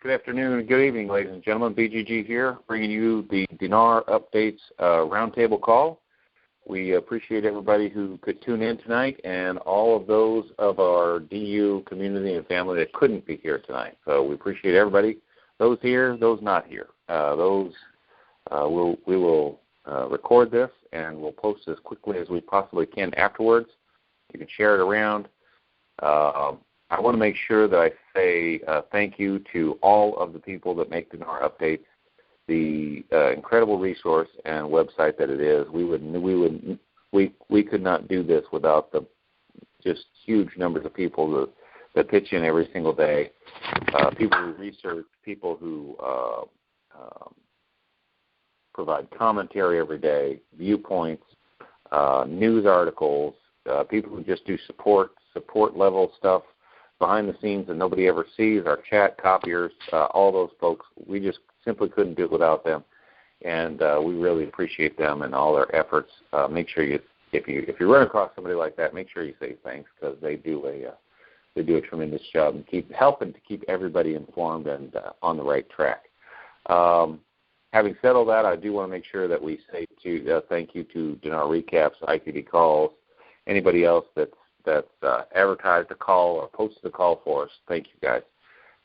Good afternoon and good evening, ladies and gentlemen. BGG here, bringing you the Dinar Updates roundtable call. We appreciate everybody who could tune in tonight and all of those of our DU community and family that couldn't be here tonight. So we appreciate everybody, those here, those not here. We will record this and we'll post as quickly as we possibly can afterwards. You can share it around. I want to make sure that I say thank you to all of the people that make Dinar Updates the incredible resource and website that it is. We could not do this without the just huge numbers of people that pitch in every single day. People who research, people who provide commentary every day, viewpoints, news articles, people who just do support level stuff behind the scenes that nobody ever sees, our chat copiers, all those folks. We just simply couldn't do it without them, and we really appreciate them and all their efforts. Make sure if you run across somebody like that, make sure you say thanks, because they do a tremendous job and keep helping to keep everybody informed and on the right track. Having said all that, I do want to make sure that we say thank you to Dinar Recaps, ITD Calls, anybody else that's advertised a call or posted a call for us. Thank you, guys.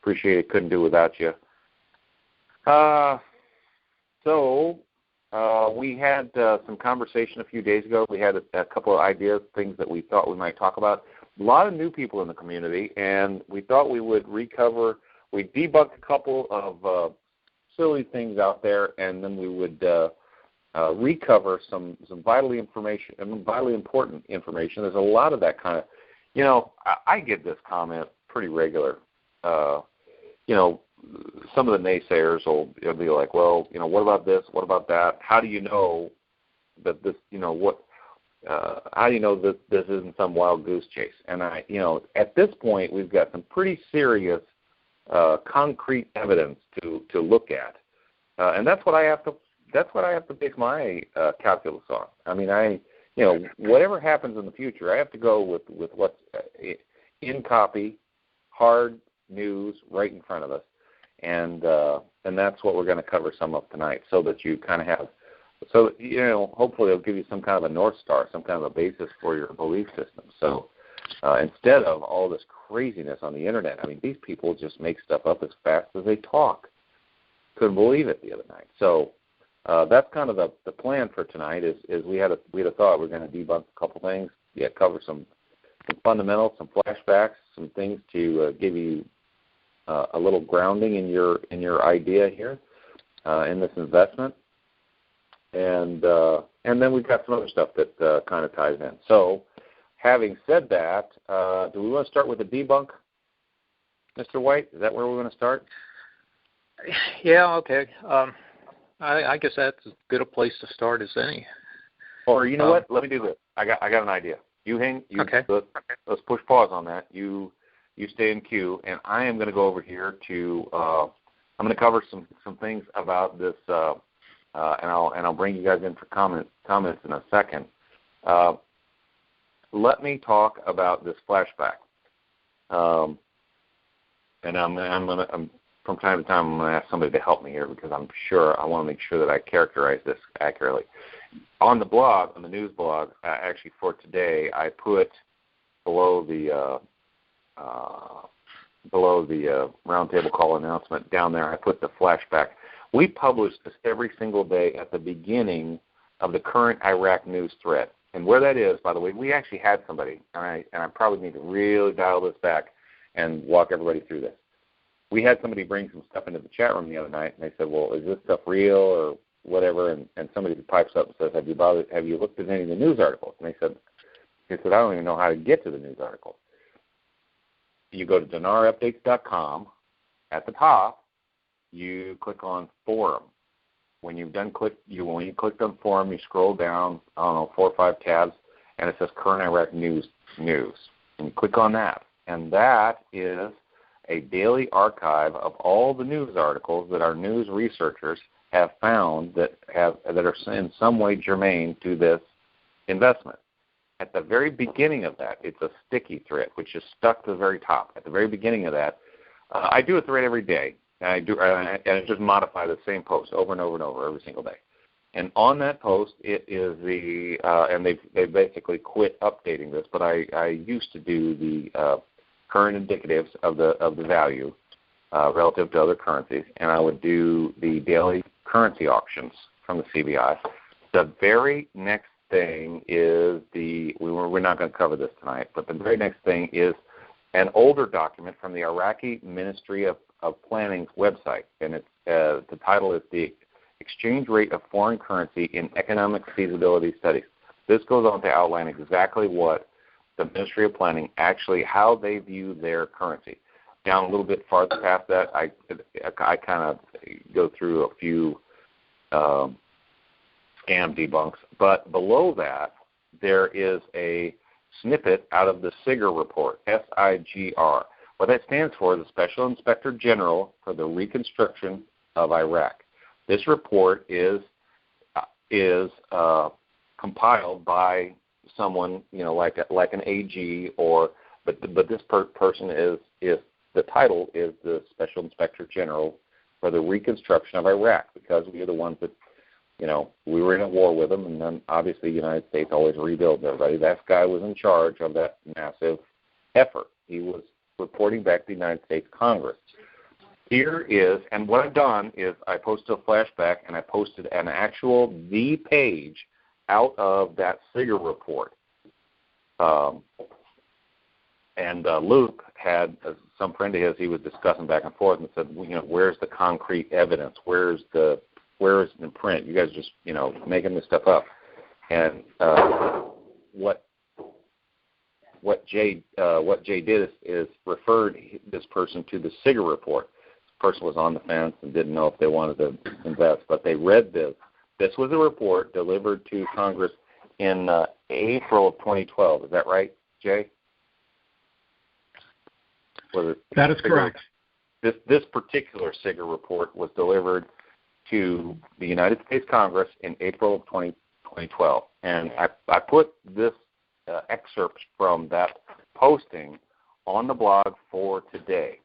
Appreciate it. Couldn't do it without you. We had some conversation a few days ago. We had a couple of ideas, things that we thought we might talk about. A lot of new people in the community, and we thought we would recover. We debunked a couple of silly things out there, and then we would recover some vitally important information. There's a lot of that kind of, I get this comment pretty regular. Some of the naysayers will be like, well, what about this? What about that? How do you know that this, how do you know that this isn't some wild goose chase? And at this point, we've got some pretty serious, concrete evidence to look at, and that's what I have to base my calculus on. I mean, whatever happens in the future, I have to go with what's in copy, hard news right in front of us. And that's what we're going to cover some of tonight, so that you kind of have, hopefully it'll give you some kind of a North Star, some kind of a basis for your belief system. So instead of all this craziness on the Internet, I mean, these people just make stuff up as fast as they talk. Couldn't believe it the other night. So that's kind of the plan for tonight. Is we had a thought we're going to debunk a couple things, cover some fundamentals, some flashbacks, some things to give you a little grounding in your idea here in this investment, and then we've got some other stuff that kind of ties in. So, having said that, do we want to start with the debunk, Mr. White? Is that where we're going to start? Yeah. Okay. I guess that's as good a place to start as any. Or you know what? Let me do this. I got an idea. Okay. Let's push pause on that. You stay in queue, and I am going to go over here to. I'm going to cover some things about this, and I'll bring you guys in for comments in a second. Let me talk about this flashback, and I'm from time to time I'm going to ask somebody to help me here, because I want to make sure that I characterize this accurately. On the blog, on the news blog, actually for today, I put below the roundtable call announcement down there, I put the flashback. We publish this every single day at the beginning of the current Iraq news thread. And where that is, by the way, we actually had somebody, and I probably need to really dial this back and walk everybody through this. We had somebody bring some stuff into the chat room the other night, and they said, well, is this stuff real or whatever? And somebody pipes up and says, have you looked at any of the news articles? And they said, I don't even know how to get to the news articles. You go to dinarupdates.com. At the top, you click on Forum. When you click on Forum, you scroll down, 4 or 5 tabs, and it says Current Iraq News. And you click on that. And that is a daily archive of all the news articles that our news researchers have found that are in some way germane to this investment. At the very beginning of that, it's a sticky thread, which is stuck to the very top. At the very beginning of that, I do a thread every day, And and I just modify the same post over and over and over every single day. And on that post, it is and they've basically quit updating this, but I used to do the current indicatives of the value relative to other currencies, and I would do the daily currency auctions from the CBI. The very next thing is we're not going to cover this tonight, but the very next thing is an older document from the Iraqi Ministry of Planning's website, and it's the title is the Exchange Rate of Foreign Currency in Economic Feasibility Studies. This goes on to outline exactly what the Ministry of Planning how they view their currency. Down a little bit farther past that, I kind of go through a few scam debunks. But below that, there is a snippet out of the SIGR report, SIGR. What that stands for is the Special Inspector General for the Reconstruction of Iraq. This report is compiled by someone, like an AG, but this person is the title is the Special Inspector General for the Reconstruction of Iraq, because we are the ones that, we were in a war with them, and then obviously the United States always rebuilds everybody. That guy was in charge of that massive effort. He was reporting back to the United States Congress. Here is, and what I've done is I posted a flashback, and I posted an actual page out of that SIGR report. And Luke had some friend of his. He was discussing back and forth and said, where's the concrete evidence? Where is it in print? You guys just making this stuff up. And what Jay did is referred this person to the SIGR report. This person was on the fence and didn't know if they wanted to invest, but they read this. This was a report delivered to Congress in April of 2012. Is that right, Jay? That is correct. This particular SIGR report was delivered to the United States Congress in April of 2012. And I put this excerpt from that posting on the blog for today.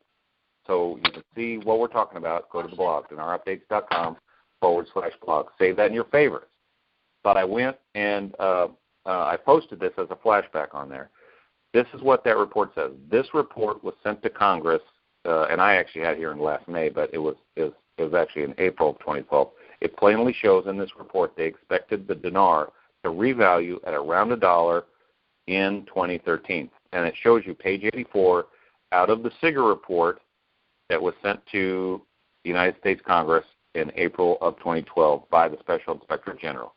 So you can see what we're talking about. Go to the blog, dinarupdates.com/blog. Save that in your favorites. But I went and I posted this as a flashback on there. This is what that report says. This report was sent to Congress, and I actually had it here in last May, but it was actually in April of 2012. It plainly shows in this report they expected the dinar to revalue at around $1 in 2013. And it shows you page 84 out of the SIGR report that was sent to the United States Congress in April of 2012 by the Special Inspector General.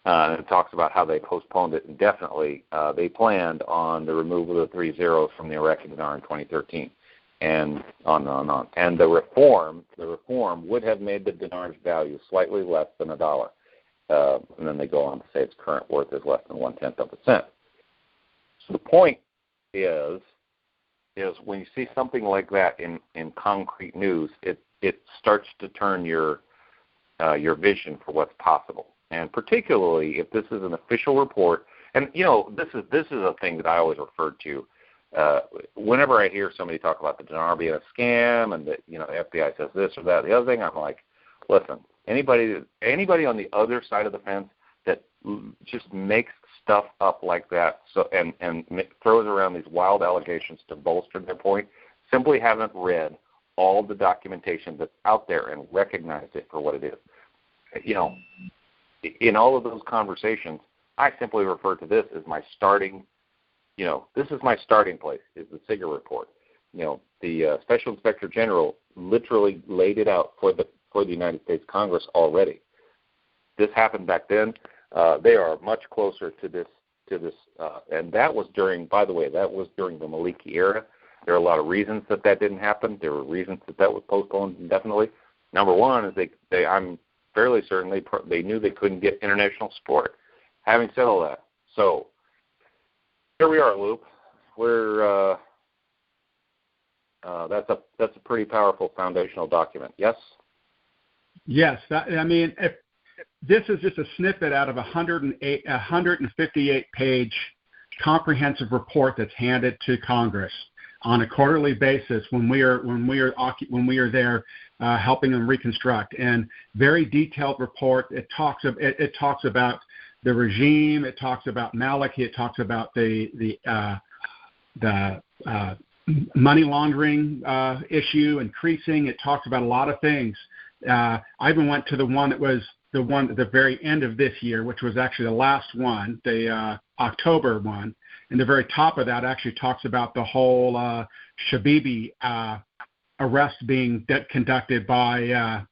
And it talks about how they postponed it indefinitely. They planned on the removal of the 3 zeros from the Iraqi dinar in 2013, and on and on and on. And the reform would have made the dinar's value slightly less than $1. And then they go on to say its current worth is less than 1/10 of a cent. So the point is when you see something like that in concrete news, it starts to turn your vision for what's possible. And particularly if this is an official report, and this is a thing that I always refer to. Whenever I hear somebody talk about the dinar being a scam and that the FBI says this or that, the other thing, I'm like, listen, anybody on the other side of the fence that just makes stuff up like that, and throws around these wild allegations to bolster their point, simply haven't read all the documentation that's out there and recognized it for what it is. In all of those conversations, I simply refer to this as my starting. This is my starting place. Is the SIGR report. The Special Inspector General literally laid it out for the United States Congress already. This happened back then. They are much closer to this, and that was during. By the way, that was during the Maliki era. There are a lot of reasons that didn't happen. There were reasons that was postponed indefinitely. Number one is I'm fairly certain they knew they couldn't get international support. Having said all that, so here we are, Luke. We're that's a pretty powerful foundational document. Yes. Yes. If this is just a snippet out of a 158-page comprehensive report that's handed to Congress. on a quarterly basis when we are there helping them reconstruct. And very detailed report. It talks about the regime. It talks about Maliki. It talks about the money laundering issue increasing. It talks about a lot of things. I even went to the one that was the one at the very end of this year, which was actually the last one, the October one. And the very top of that actually talks about the whole Shabibi arrest being conducted by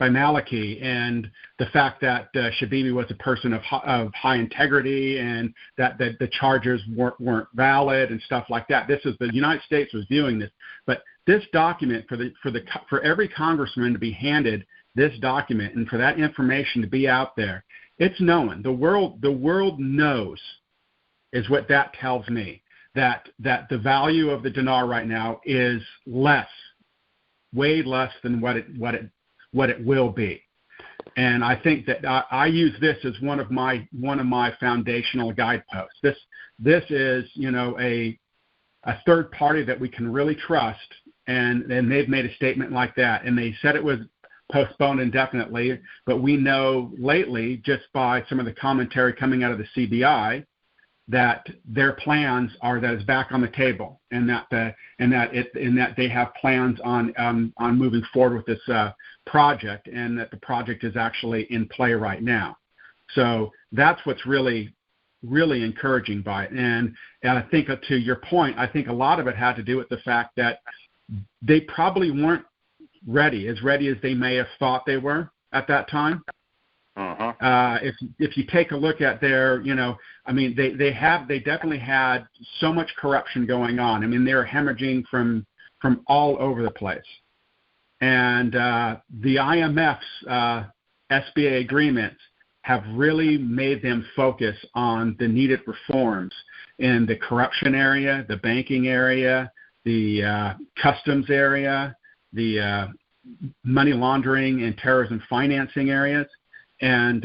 Maliki, and the fact that Shabibi was a person of high integrity, and that the charges weren't valid and stuff like that. This is the United States was viewing this, but this document for every congressman to be handed this document and for that information to be out there, it's known. The world knows, is what that tells me, that the value of the dinar right now is way less than what it will be. And I think that I use this as one of my foundational guideposts. This is, a third party that we can really trust, and they've made a statement like that, and they said it was postponed indefinitely, but we know lately, just by some of the commentary coming out of the CBI, that their plans are that it's back on the table, and that they have plans on moving forward with this project, and that the project is actually in play right now. So that's what's really, really encouraging by it. And I think, to your point, I think a lot of it had to do with the fact that they probably weren't ready as they may have thought they were at that time. If you take a look at their, they definitely had so much corruption going on. I mean, they're hemorrhaging from all over the place. And the IMF's SBA agreements have really made them focus on the needed reforms in the corruption area, the banking area, the customs area, the money laundering and terrorism financing areas. And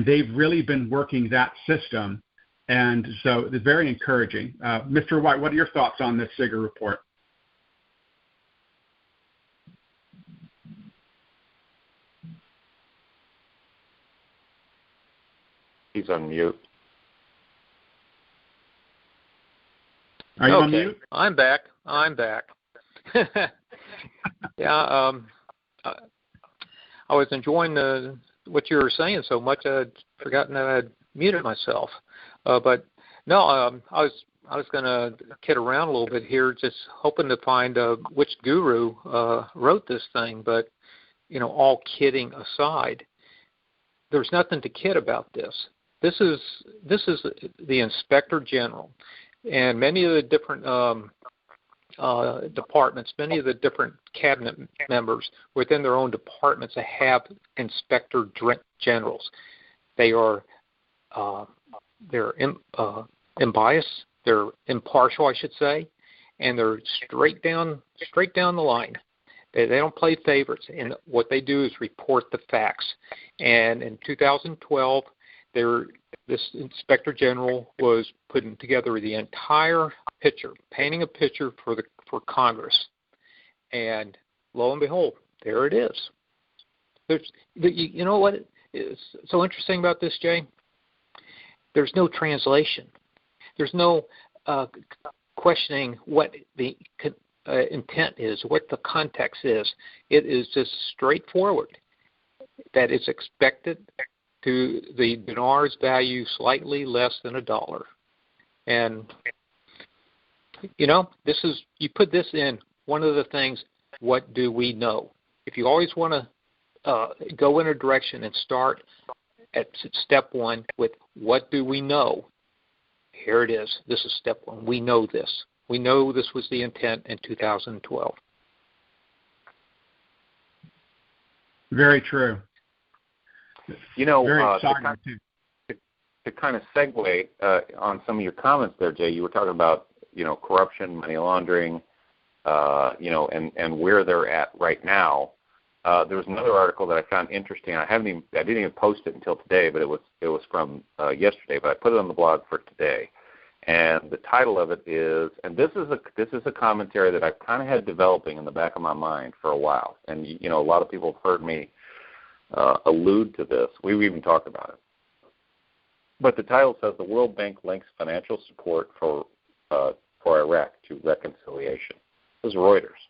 they've really been working that system. And so it's very encouraging. Mr. White, what are your thoughts on this SIGA report? He's on mute. Are you on mute? I'm back. Yeah, I was enjoying what you were saying so much, I'd forgotten that I'd muted myself. But no, I was going to kid around a little bit here, just hoping to find which guru wrote this thing. But all kidding aside, there's nothing to kid about this. This is the Inspector General, and many of the different departments, many of the different cabinet members within their own departments have inspector generals. They are they're unbiased, they're impartial, I should say, and they're straight down the line. They don't play favorites, and what they do is report the facts. And in 2012, this Inspector General was putting together the entire picture, painting a picture for Congress, and lo and behold, there it is. You know what is so interesting about this, Jay? There's no translation. There's no questioning what the intent is, what the context is. It is just straightforward that it's expected to the dinar's value slightly less than $1. And this is, you put this in one of the things, what do we know? If you always want to go in a direction and start at step one with what do we know, here it is. This is step one. We know this. We know this was the intent in 2012. Very true. Very exciting to kind of segue on some of your comments there, Jay, you were talking about corruption, money laundering, and where they're at right now. There was another article that I found interesting. I didn't even post it until today, but it was from yesterday. But I put it on the blog for today, And the title of it is, and this is a commentary that I've kind of had developing in the back of my mind for a while. And, you know, a lot of people have heard me allude to this. We've even talked about it. But the title says, the World Bank links financial support for Iraq to reconciliation. This is Reuters.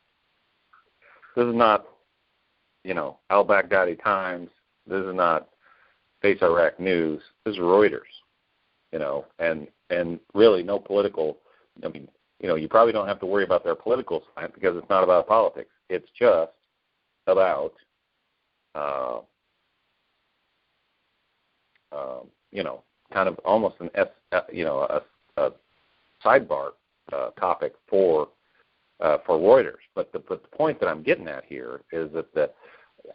This is not, you know, al-Baghdadi Times. This is not Face Iraq News. This is Reuters, you know, and really no political, I mean, you know, you probably don't have to worry about their political slant because it's not about politics. It's just about, you know, kind of almost a sidebar topic for Reuters. But the point that I'm getting at here is that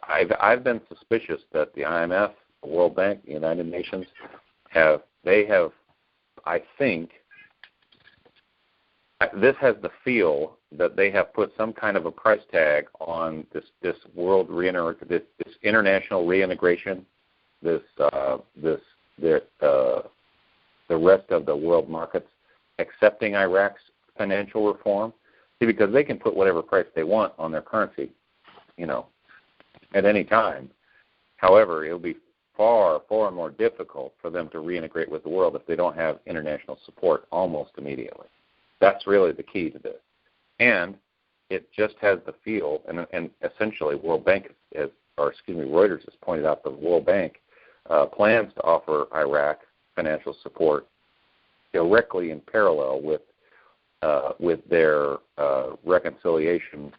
I've been suspicious that the IMF, the World Bank, the United Nations have, I think, this has the feel that they have put some kind of a price tag on this this international reintegration, the rest of the world markets accepting Iraq's financial reform. See, because they can put whatever price they want on their currency, you know, at any time. However, it'll be far, far more difficult for them to reintegrate with the world if they don't have international support almost immediately. That's really the key to this. And it just has the feel, and essentially Reuters has pointed out the World Bank plans to offer Iraq financial support directly in parallel with their reconciliation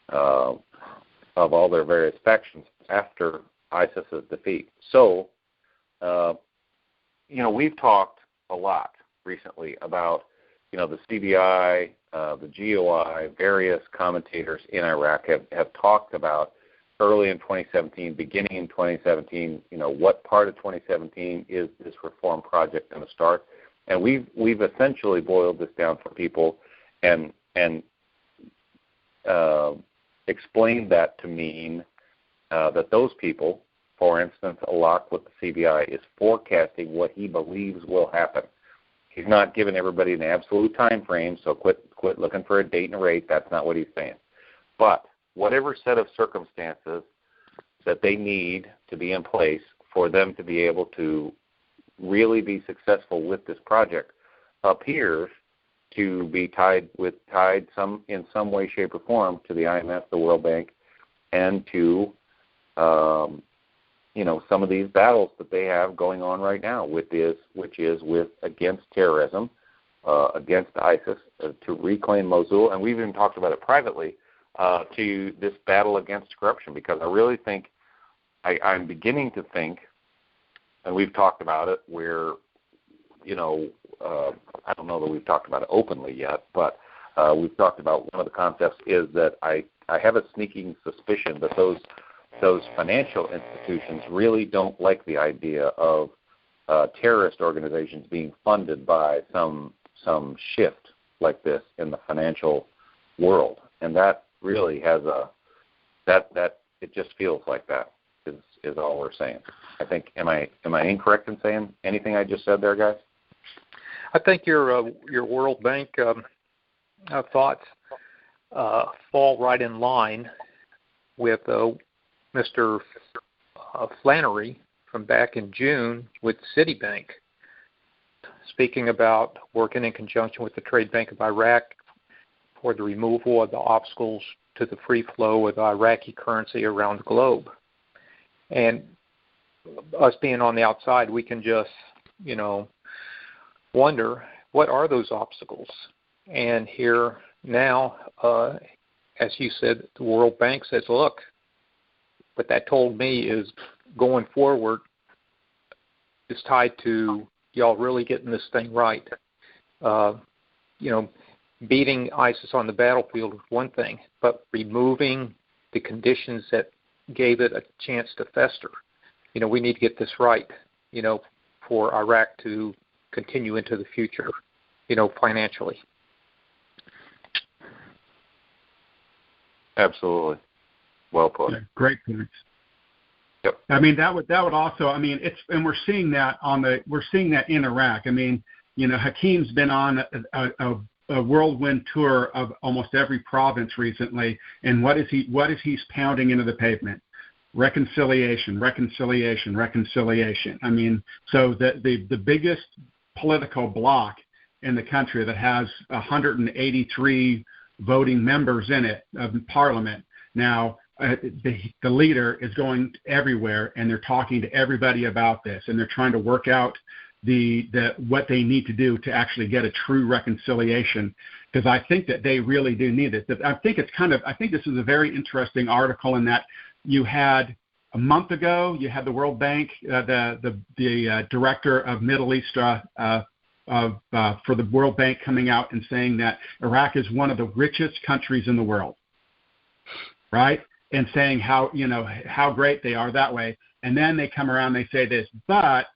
of all their various factions after ISIS's defeat. So, you know, we've talked a lot recently about, you know, the CBI, the GOI, various commentators in Iraq have talked about early in 2017, beginning in 2017, you know, what part of 2017 is this reform project going to start? And we've essentially boiled this down for people and explained that to mean that those people, for instance, Alak with the CBI, is forecasting what he believes will happen. He's not giving everybody an absolute time frame, so quit looking for a date and a rate. That's not what he's saying. But whatever set of circumstances that they need to be in place for them to be able to really be successful with this project appears to be tied in some way, shape, or form to the IMF, the World Bank, and to you know, some of these battles that they have going on right now, which is against terrorism, against ISIS, to reclaim Mosul, and we've even talked about it privately, to this battle against corruption, because I really think, I'm beginning to think, and we've talked about it, where, you know, I don't know that we've talked about it openly yet, but we've talked about one of the concepts is that I have a sneaking suspicion that those financial institutions really don't like the idea of terrorist organizations being funded by some shift like this in the financial world, and that really has that it just feels like that is all we're saying. I think, am I incorrect in saying anything I just said there, guys? I think your World Bank thoughts fall right in line with Mr. Flannery from back in June with Citibank, speaking about working in conjunction with the Trade Bank of Iraq for the removal of the obstacles to the free flow of the Iraqi currency around the globe. And us being on the outside, we can just, you know, wonder, what are those obstacles? And here now, as you said, the World Bank says, look, what that told me is going forward is tied to y'all really getting this thing right. You know, beating ISIS on the battlefield is one thing, but removing the conditions that gave it a chance to fester. You know, we need to get this right, you know, for Iraq to continue into the future, you know, financially. Absolutely. Well put. Yeah, great points. Yep. I mean, that would also, I mean, it's, and we're seeing that in Iraq. I mean, Hakeem's been on a whirlwind tour of almost every province recently, and what is he's pounding into the pavement? Reconciliation, reconciliation, reconciliation. I mean, so the biggest political bloc in the country that has 183 voting members in it of Parliament now. The leader is going everywhere, and they're talking to everybody about this, and they're trying to work out the what they need to do to actually get a true reconciliation, because I think that they really do need it. I think this is a very interesting article in that you had a month ago you had the World Bank, the director of Middle East for the World Bank coming out and saying that Iraq is one of the richest countries in the world, right? And saying how great they are that way. And then they come around, they say this, but,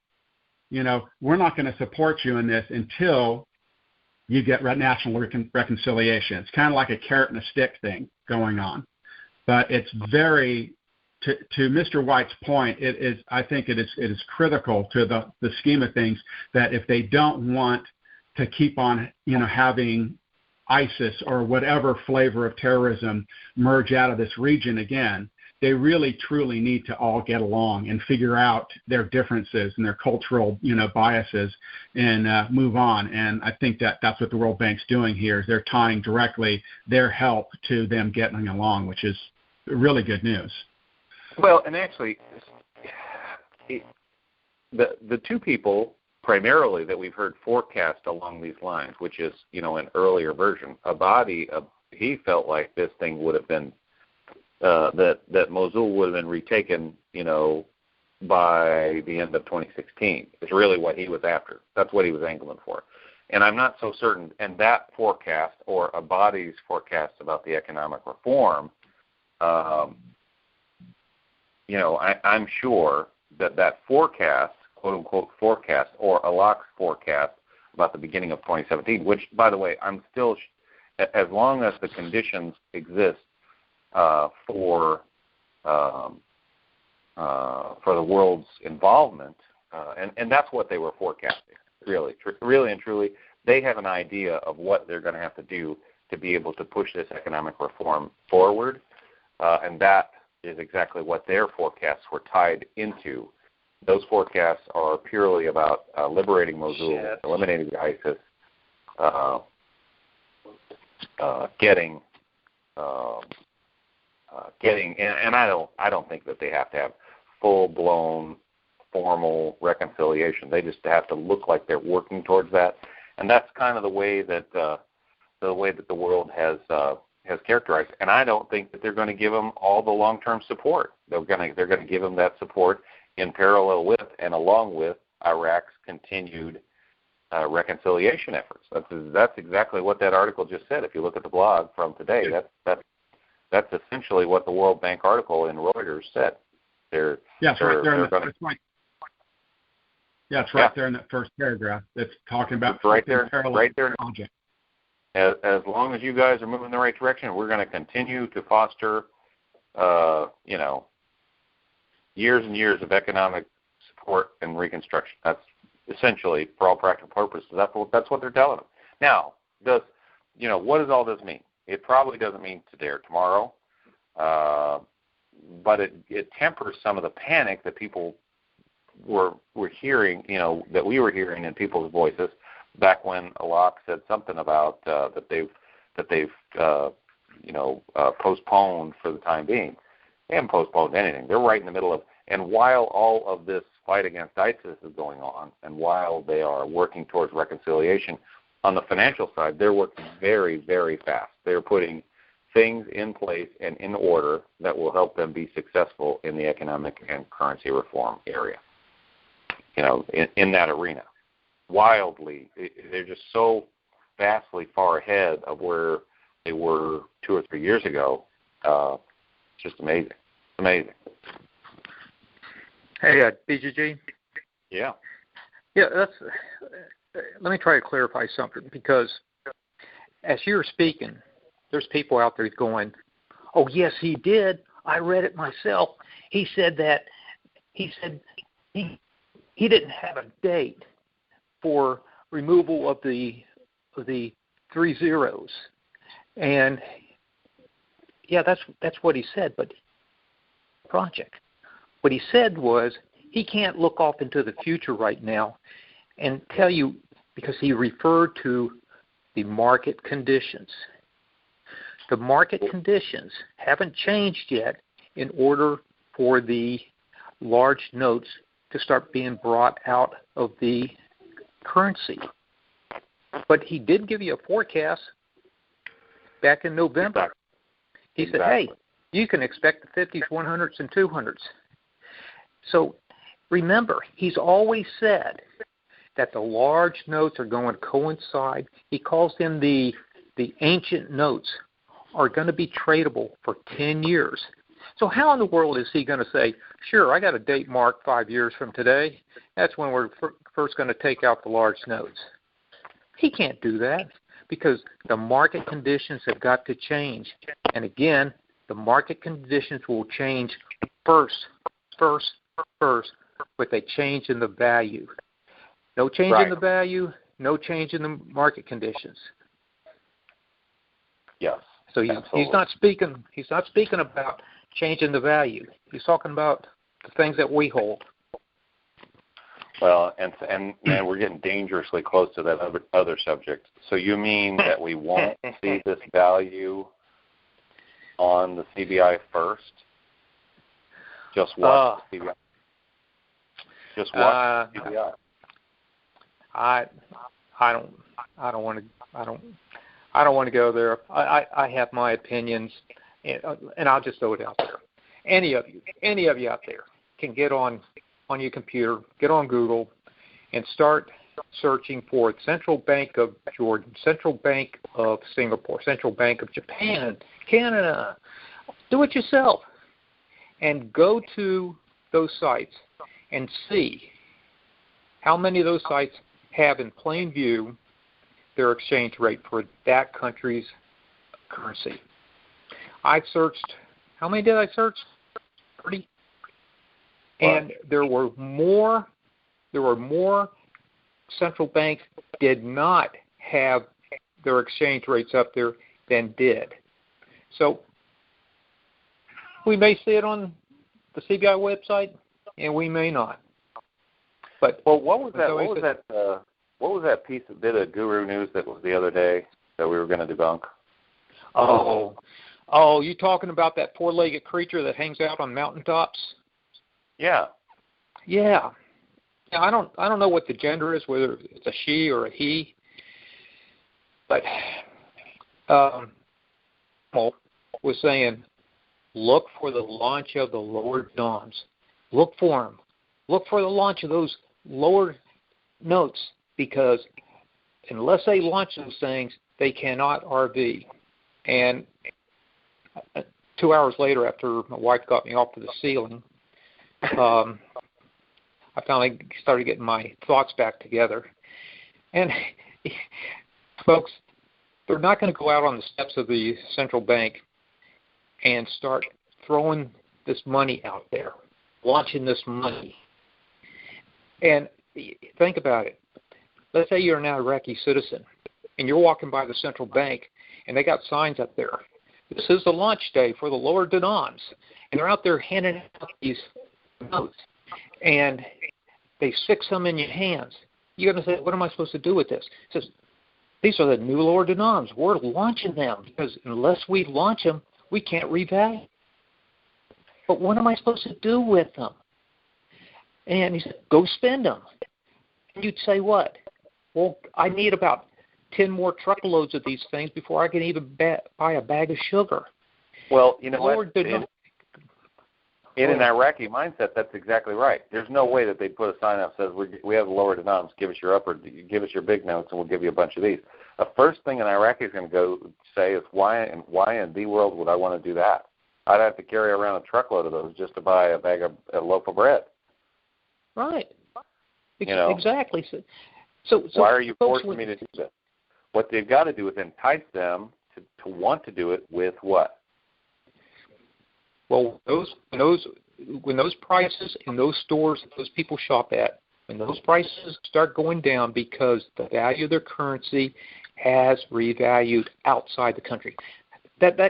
we're not going to support you in this until you get national reconciliation. It's kind of like a carrot and a stick thing going on. But it's very, to Mr. White's point, I think it is critical to the scheme of things that if they don't want to keep on, having ISIS or whatever flavor of terrorism merge out of this region again, they really truly need to all get along and figure out their differences and their cultural biases and move on. And I think that's what the World Bank's doing here is they're tying directly their help to them getting along, which is really good news. Well, and actually the two people primarily that we've heard forecast along these lines, which is, an earlier version. Abadi, he felt like this thing would have been, that Mosul would have been retaken, by the end of 2016. It's really what he was after. That's what he was angling for. And I'm not so certain, and that forecast, or Abadi's forecast about the economic reform, I'm sure that forecast, quote-unquote forecast, or Alak's forecast about the beginning of 2017, which, by the way, I'm still, as long as the conditions exist for the world's involvement, and that's what they were forecasting, really and truly. They have an idea of what they're going to have to do to be able to push this economic reform forward, and that is exactly what their forecasts were tied into. Those forecasts are purely about liberating Mosul, eliminating the ISIS, getting, and I don't think that they have to have full-blown formal reconciliation. They just have to look like they're working towards that, and that's kind of the way that the world has characterized. And I don't think that they're going to give them all the long-term support. They're going to give them that support in parallel with and along with Iraq's continued reconciliation efforts. That's exactly what that article just said. If you look at the blog from today, that's essentially what the World Bank article in Reuters said. It's right there in that first paragraph. It's talking about it's right there. Project. As long as you guys are moving in the right direction, we're going to continue to foster, years and years of economic support and reconstruction. That's essentially, for all practical purposes, that's what they're telling them. Now, what does all this mean? It probably doesn't mean today or tomorrow, but it tempers some of the panic that people were hearing, that we were hearing in people's voices back when Alak said something about that they've postponed for the time being. They haven't postponed anything. They're right in the middle of, and while all of this fight against ISIS is going on, and while they are working towards reconciliation, on the financial side, they're working very, very fast. They're putting things in place and in order that will help them be successful in the economic and currency reform area, in that arena. Wildly, they're just so vastly far ahead of where they were 2 or 3 years ago. It's just amazing. Amazing. Hey, BGG? Yeah. Yeah, let me try to clarify something, because as you're speaking, there's people out there going, oh, yes, he did. I read it myself. He said he didn't have a date for removal of the three zeros. And yeah, that's what he said, but project. What he said was he can't look off into the future right now and tell you, because he referred to the market conditions. The market conditions haven't changed yet in order for the large notes to start being brought out of the currency. But he did give you a forecast back in November. He said, hey, you can expect the 50s, 100s, and 200s. So remember, he's always said that the large notes are going to coincide. He calls them the ancient notes are going to be tradable for 10 years. So how in the world is he going to say, sure, I got a date marked 5 years from today. That's when we're first going to take out the large notes. He can't do that because the market conditions have got to change. And again, the market conditions will change first with a change in the value. No change in the value, no change in the market conditions. Yes. So he's not speaking about changing the value. He's talking about the things that we hold. Well, and we're getting dangerously close to that other subject. So you mean that we won't see this value on the CBI first? Just watch the CBI. Just watch the CBI. I don't want to go there. I have my opinions, and I'll just throw it out there. Any of you out there can get on your computer, get on Google, and start searching for Central Bank of Jordan, Central Bank of Singapore, Central Bank of Japan, Canada. Do it yourself, and go to those sites and see how many of those sites have in plain view their exchange rate for that country's currency. I searched, how many did I search? 30. And there were more central banks did not have their exchange rates up there than did. So we may see it on the CBI website, and we may not. But what was that piece of bit of Guru News that was the other day that we were going to debunk? Oh, you talking about that four-legged creature that hangs out on mountaintops? Yeah. Yeah. I don't know what the gender is, whether it's a she or a he. But was saying, look for the launch of the lower DOMs. Look for them. Look for the launch of those lower notes, because unless they launch those things, they cannot RV. And 2 hours later, after my wife got me off to the ceiling, I finally started getting my thoughts back together. And folks, they're not going to go out on the steps of the central bank and start throwing this money out there, launching this money. And think about it. Let's say you're an Iraqi citizen, and you're walking by the central bank, and they got signs up there. This is the launch day for the lower dinars. And they're out there handing out these notes. And they stick some in your hands. You're going to say, what am I supposed to do with this? It says, these are the new lower dinars. We're launching them, because unless we launch them, we can't revalue. But what am I supposed to do with them? And he said, go spend them. And you'd say what? Well, I need about 10 more truckloads of these things before I can even buy a bag of sugar. Well, you know what? In an Iraqi mindset, that's exactly right. There's no way that they'd put a sign up that says, we have the lower dinars, give us your big notes, and we'll give you a bunch of these. The first thing an Iraqi is going to go say is, why in the world would I want to do that? I'd have to carry around a truckload of those just to buy a loaf of bread. Right. You know? Exactly. So why are you forcing me to do this? What they've got to do is entice them to want to do it with what? Well, when those prices in those stores that those people shop at when those prices start going down because the value of their currency has revalued outside the country. The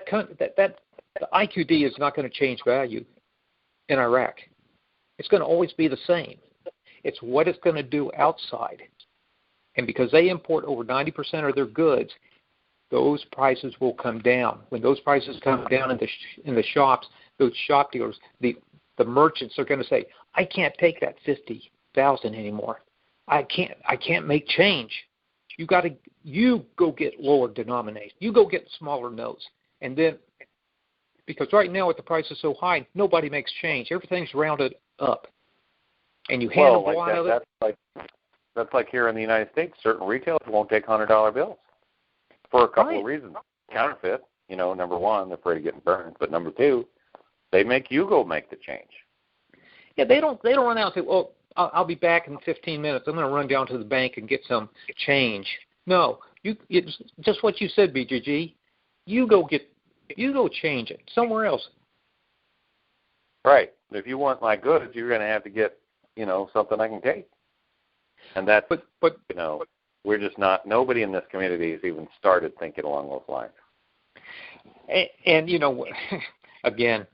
IQD is not going to change value in Iraq. It's going to always be the same. It's what it's going to do outside. And because they import over 90% of their goods, those prices will come down. When those prices come down in the shops, those shop dealers, the merchants are going to say, I can't take that 50,000 anymore. I can't make change. You go get lower denominations. You go get smaller notes. And then, because right now with the price is so high, nobody makes change. Everything's rounded up. And you hand them one of it. That's like here in the United States, certain retailers won't take $100 bills for a couple of reasons. Counterfeit, number one, they're afraid of getting burned. But number two, they make you go make the change. Yeah, they don't run out and say, well, I'll be back in 15 minutes. I'm going to run down to the bank and get some change. No, it's just what you said, BGG. You go change it somewhere else. Right. If you want my goods, you're going to have to get, something I can take. And that's, but we're just not. Nobody in this community has even started thinking along those lines. And again,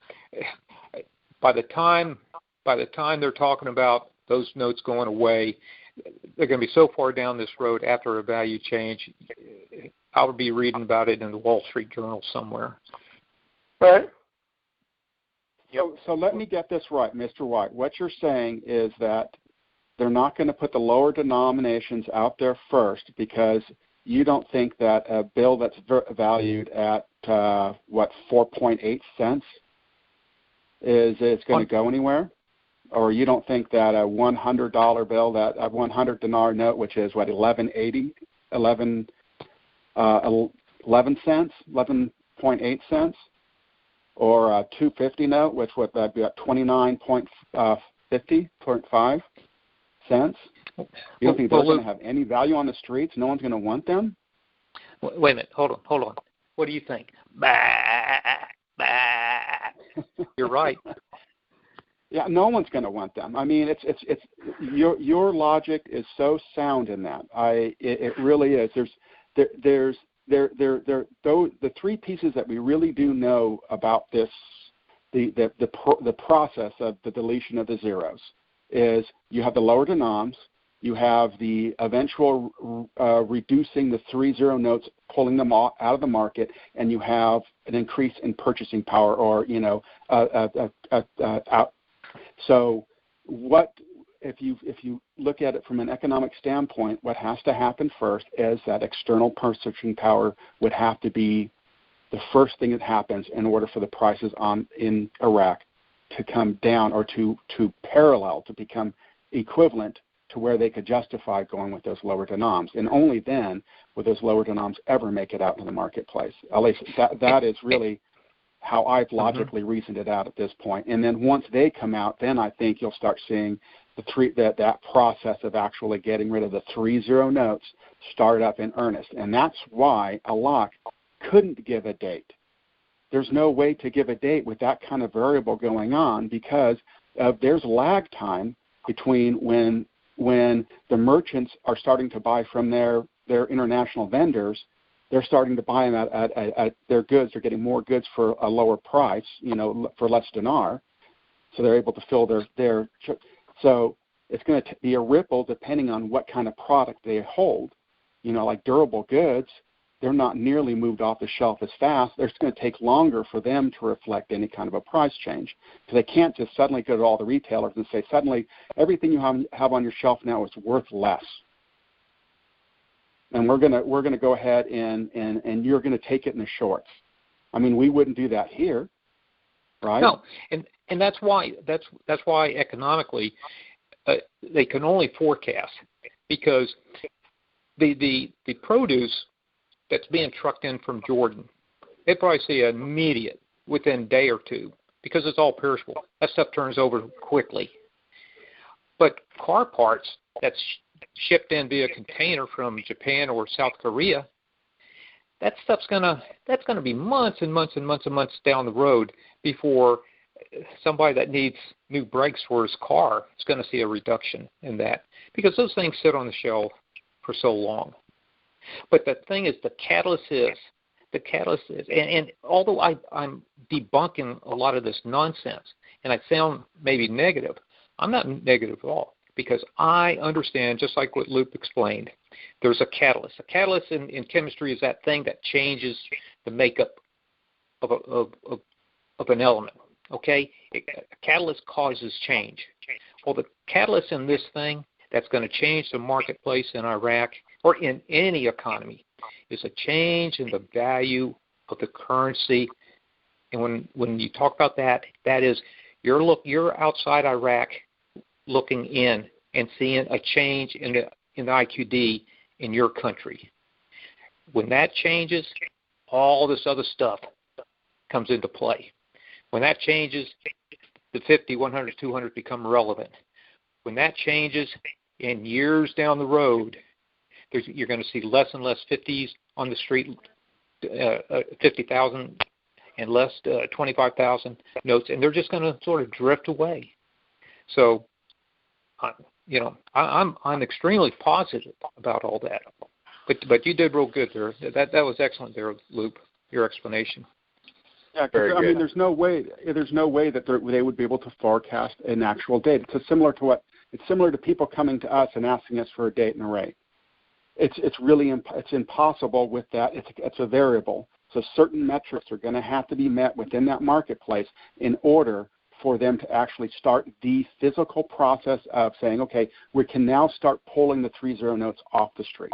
by the time they're talking about those notes going away, they're going to be so far down this road after a value change. I'll be reading about it in the Wall Street Journal somewhere. Right. So let me get this right, Mr. White. What you're saying is that they're not going to put the lower denominations out there first because you don't think that a bill that's valued at 4.8 cents is going to go anywhere, or you don't think that a $100 bill, that a 100 dinar note, which is 11 cents, 11.8 cents, or a 250 note, which would be at 29.5 cents. You don't think those are going to have any value on the streets? No one's going to want them? Wait a minute. Hold on. What do you think? Bah, bah. You're right. Yeah, no one's going to want them. I mean, it's your logic is so sound in that. It really is. There's the three pieces that we really do know about this, the process of the deletion of the zeros, is you have the lower denoms, you have the eventual reducing the 3-0 notes, pulling them out of the market, and you have an increase in purchasing power, or So what if you look at it from an economic standpoint, what has to happen first is that external purchasing power would have to be the first thing that happens in order for the prices in Iraq to come down, or to parallel, to become equivalent to where they could justify going with those lower denoms. And only then would those lower denoms ever make it out in the marketplace. At least that is really how I've logically reasoned it out at this point. And then once they come out, then I think you'll start seeing that process of actually getting rid of the 3-0 notes start up in earnest. And that's why Alak couldn't give a date. There's no way to give a date with that kind of variable going on, because there's lag time between when the merchants are starting to buy from their international vendors. They're starting to buy them at their goods. They're getting more goods for a lower price, for less dinar. So they're able to fill their so it's going to be a ripple depending on what kind of product they hold. Like durable goods, they're not nearly moved off the shelf as fast. It's going to take longer for them to reflect any kind of a price change. So they can't just suddenly go to all the retailers and say, suddenly everything you have on your shelf now is worth less. And we're gonna go ahead and you're going to take it in the shorts. I mean, we wouldn't do that here, right? No, and that's why economically they can only forecast, because the produce that's being trucked in from Jordan, they probably see an immediate within a day or two, because it's all perishable. That stuff turns over quickly. But car parts that's shipped in via container from Japan or South Korea, that's gonna be months and months and months and months down the road before somebody that needs new brakes for his car is going to see a reduction in that because those things sit on the shelf for so long. But the thing is, the catalyst is, and although I'm debunking a lot of this nonsense, and I sound maybe negative, I'm not negative at all because I understand, just like what Luke explained, there's a catalyst. A catalyst in chemistry is that thing that changes the makeup of an element. Okay, a catalyst causes change. Well, the catalyst in this thing that's going to change the marketplace in Iraq or in any economy is a change in the value of the currency. And when you talk about that, that is you're outside Iraq looking in and seeing a change in the IQD in your country. When that changes, all this other stuff comes into play. When that changes, the 50, 100, 200 become relevant. When that changes, in years down the road, you're going to see less and less 50s on the street, 50,000 and less 25,000 notes, and they're just going to sort of drift away. So, I'm extremely positive about all that. But you did real good there. That was excellent there, Luke. Your explanation. Yeah, I mean, there's no way that they would be able to forecast an actual date. It's similar to people coming to us and asking us for a date and a rate. It's really impossible with that. It's a variable. So certain metrics are going to have to be met within that marketplace in order for them to actually start the physical process of saying, okay, we can now start pulling the 3-0 notes off the street.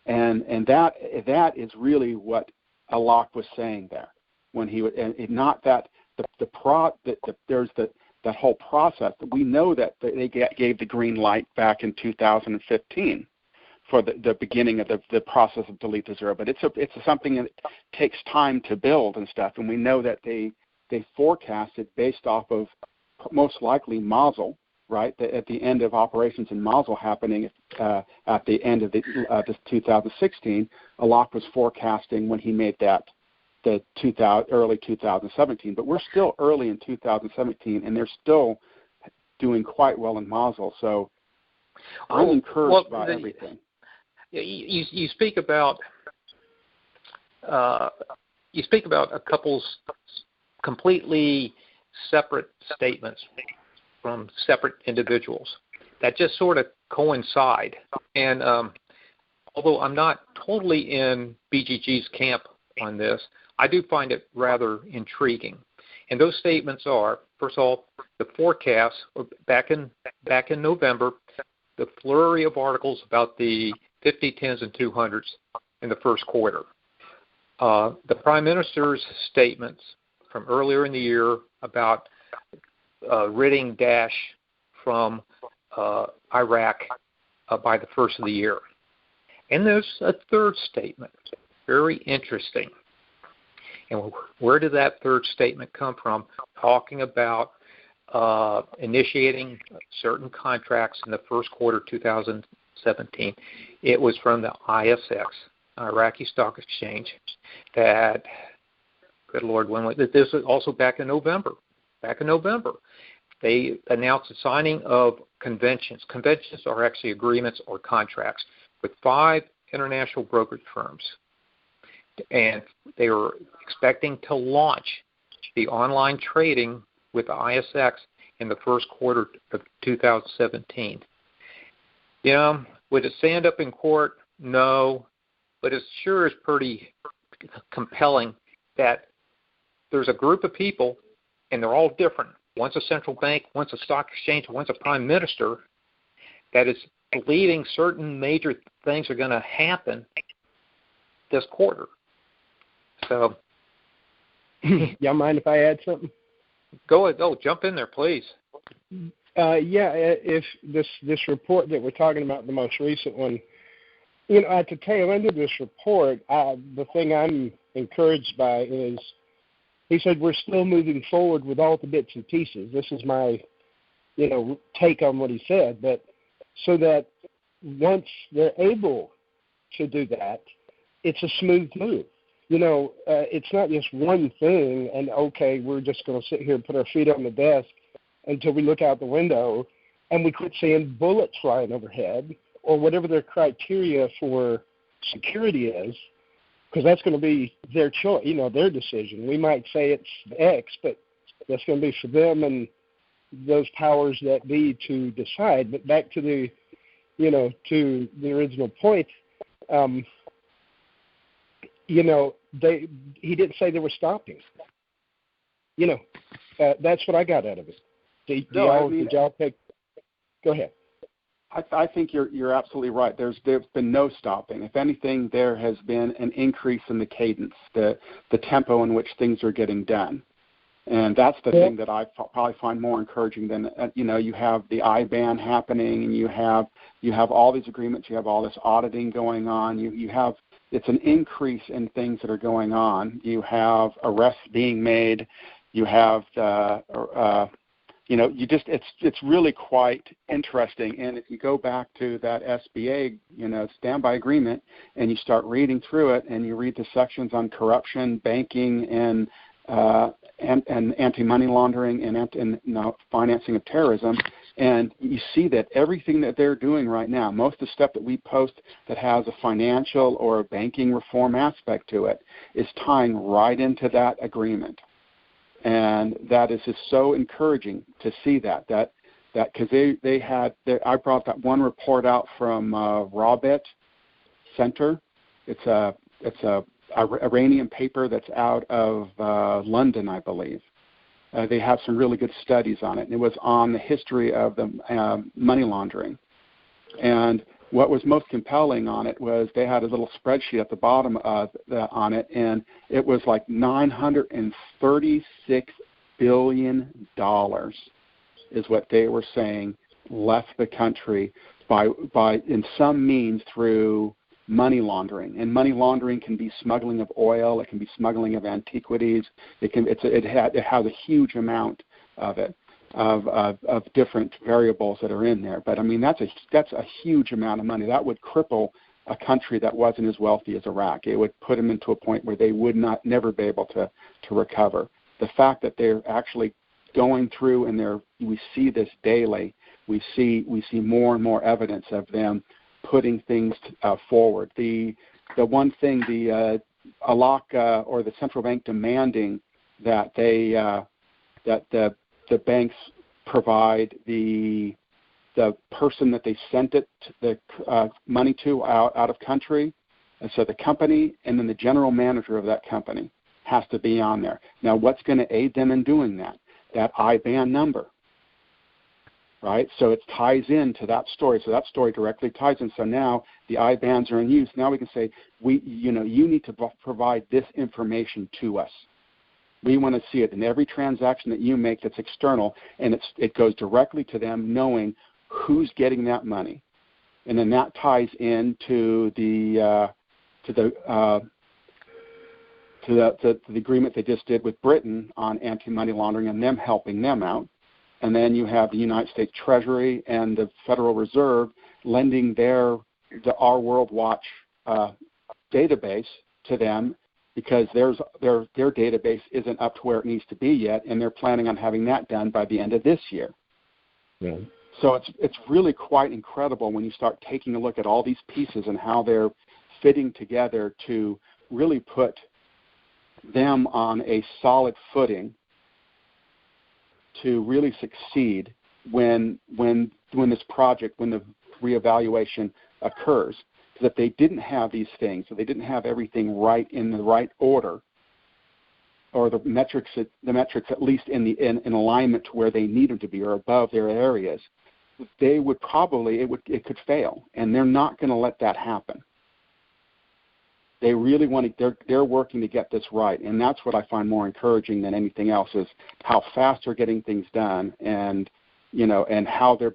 And that is really what Alok was saying there. When he would, and not that there's that whole process. We know that they gave the green light back in 2015 for the beginning of the process of delete the zero. But it's something that takes time to build and stuff. And we know that they forecasted based off of most likely Mosul, right? At the end of operations in Mosul happening at the end of this 2016, Alok was forecasting when he made that. Early 2017, but we're still early in 2017, and they're still doing quite well in Mosul. So I'm encouraged by everything. You speak about a couple's completely separate statements from separate individuals that just sort of coincide. And although I'm not totally in BGG's camp on this, I do find it rather intriguing. And those statements are, first of all, the forecast back in November, the flurry of articles about the 50, 10s, and 200s in the first quarter. The Prime Minister's statements from earlier in the year about ridding Daesh from Iraq by the first of the year. And there's a third statement, very interesting. And where did that third statement come from? Talking about initiating certain contracts in the first quarter of 2017. It was from the ISX, Iraqi Stock Exchange, that, good Lord, this was also back in November. They announced the signing of conventions. Conventions are actually agreements or contracts with 5 international brokerage firms. And they were expecting to launch the online trading with the ISX in the first quarter of 2017. Would it stand up in court? No, but it sure is pretty compelling that there's a group of people, and they're all different. One's a central bank, one's a stock exchange, one's a prime minister, that is believing certain major things are going to happen this quarter. So, y'all mind if I add something? Go ahead. Oh, jump in there, please. If this report that we're talking about, the most recent one, at the tail end of this report, the thing I'm encouraged by is he said we're still moving forward with all the bits and pieces. This is my, take on what he said, but so that once they're able to do that, it's a smooth move. it's not just one thing and, okay, we're just going to sit here and put our feet on the desk until we look out the window and we quit seeing bullets flying overhead or whatever their criteria for security is, because that's going to be their choice, their decision. We might say it's X, but that's going to be for them and those powers that be to decide. But back to the, to the original point, he didn't say they were stopping. That's what I got out of it. Did y'all take? Go ahead. I think you're absolutely right. There's been no stopping. If anything, there has been an increase in the cadence, the tempo in which things are getting done, and that's the thing that I probably find more encouraging than you have the IBAN happening, and you have all these agreements, you have all this auditing going on, you have. It's an increase in things that are going on. You have arrests being made. You have it's really quite interesting. And if you go back to that SBA, standby agreement, and you start reading through it, and you read the sections on corruption, banking, and anti-money laundering and financing of terrorism, and you see that everything that they're doing right now, most of the stuff that we post that has a financial or a banking reform aspect to it, is tying right into that agreement. And that is just so encouraging to see that because I brought that one report out from Robert Center. It's a Iranian paper that's out of London, I believe. They have some really good studies on it, and it was on the history of the money laundering. And what was most compelling on it was they had a little spreadsheet at the bottom on it, and it was like $936 billion is what they were saying left the country by in some means through money laundering. And money laundering can be smuggling of oil, it can be smuggling of antiquities, it has a huge amount of it. Of different variables that are in there, but I mean that's a huge amount of money. That would cripple a country that wasn't as wealthy as Iraq. It would put them into a point where they would never be able to recover. The fact that they're actually going through and we see this daily. We see more and more evidence of them putting things forward. The one thing the ALAC or the central bank demanding that the banks provide the person that they sent the money to out of country, and so the company and then the general manager of that company has to be on there. Now, what's going to aid them in doing that? That IBAN number, right? So it ties into that story. So that story directly ties in. So now the IBANs are in use. Now we can say, you need to provide this information to us. We want to see it in every transaction that you make that's external, and it goes directly to them knowing who's getting that money. And then that ties into the agreement they just did with Britain on anti-money laundering and them helping them out. And then you have the United States Treasury and the Federal Reserve lending our World Watch database to them, because their database isn't up to where it needs to be yet, and they're planning on having that done by the end of this year. Yeah. So it's really quite incredible when you start taking a look at all these pieces and how they're fitting together to really put them on a solid footing to really succeed when this project, when the reevaluation occurs. Because if they didn't have these things, if they didn't have everything right in the right order, or the metrics at least in alignment to where they need them to be or above their areas, they would probably it could fail, and they're not going to let that happen. They really want to. They're working to get this right, and that's what I find more encouraging than anything else is how fast they're getting things done, and and how they're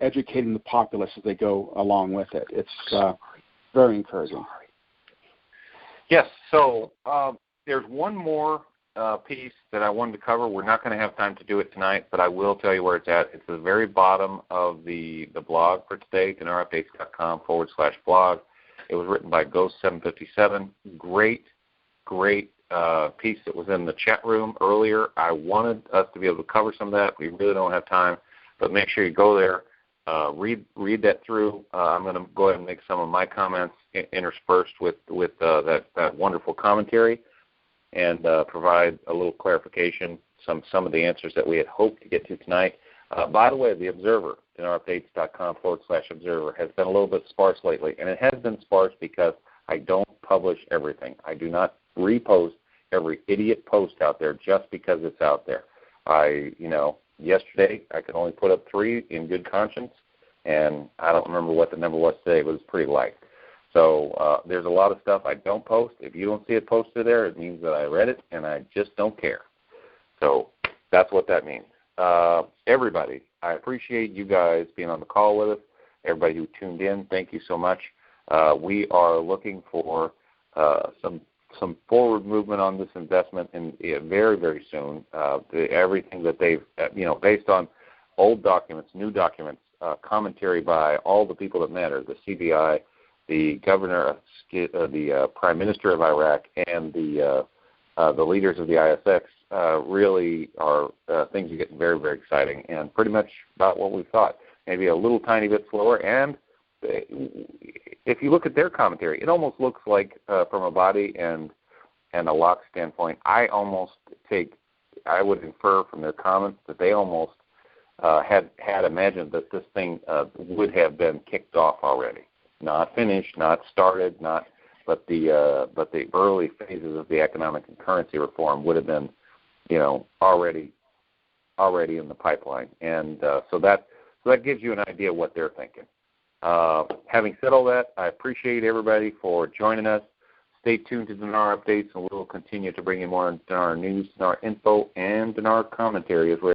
educating the populace as they go along with it. It's very encouraging. Yes. So there's one more piece that I wanted to cover. We're not going to have time to do it tonight, but I will tell you where it's at. It's at the very bottom of the blog for today, dinarupdates.com/blog. It was written by Ghost757. Great great piece that was in the chat room earlier. I wanted us to be able to cover some of that. We really don't have time, but make sure you go there, read that through. I'm going to go ahead and make some of my comments interspersed with that wonderful commentary, and provide a little clarification, some of the answers that we had hoped to get to tonight. By the way, the Observer, dinarupdates.com/observer, has been a little bit sparse lately, and it has been sparse because I don't publish everything. I do not repost every idiot post out there just because it's out there. Yesterday I could only put up 3 in good conscience, and I don't remember what the number was today, but it was pretty light. So there's a lot of stuff I don't post. If you don't see it posted there, it means that I read it, and I just don't care. So that's what that means. Everybody, I appreciate you guys being on the call with us. Everybody who tuned in, thank you so much. We are looking for some forward movement on this investment very, very soon. Everything that they've, based on old documents, new documents, commentary by all the people that matter, the CBI, the governor, the prime minister of Iraq, and the leaders of the ISX, really are things are getting very, very exciting, and pretty much about what we thought. Maybe a little tiny bit slower, and if you look at their commentary, it almost looks like from a body and a lock standpoint, I would infer from their comments that they almost had imagined that this thing would have been kicked off already, not finished, not started, but the early phases of the economic and currency reform would have been, already in the pipeline, and so that gives you an idea of what they're thinking. Having said all that, I appreciate everybody for joining us. Stay tuned to Dinar Updates, and we'll continue to bring you more Dinar news, Dinar info, and Dinar commentary as well.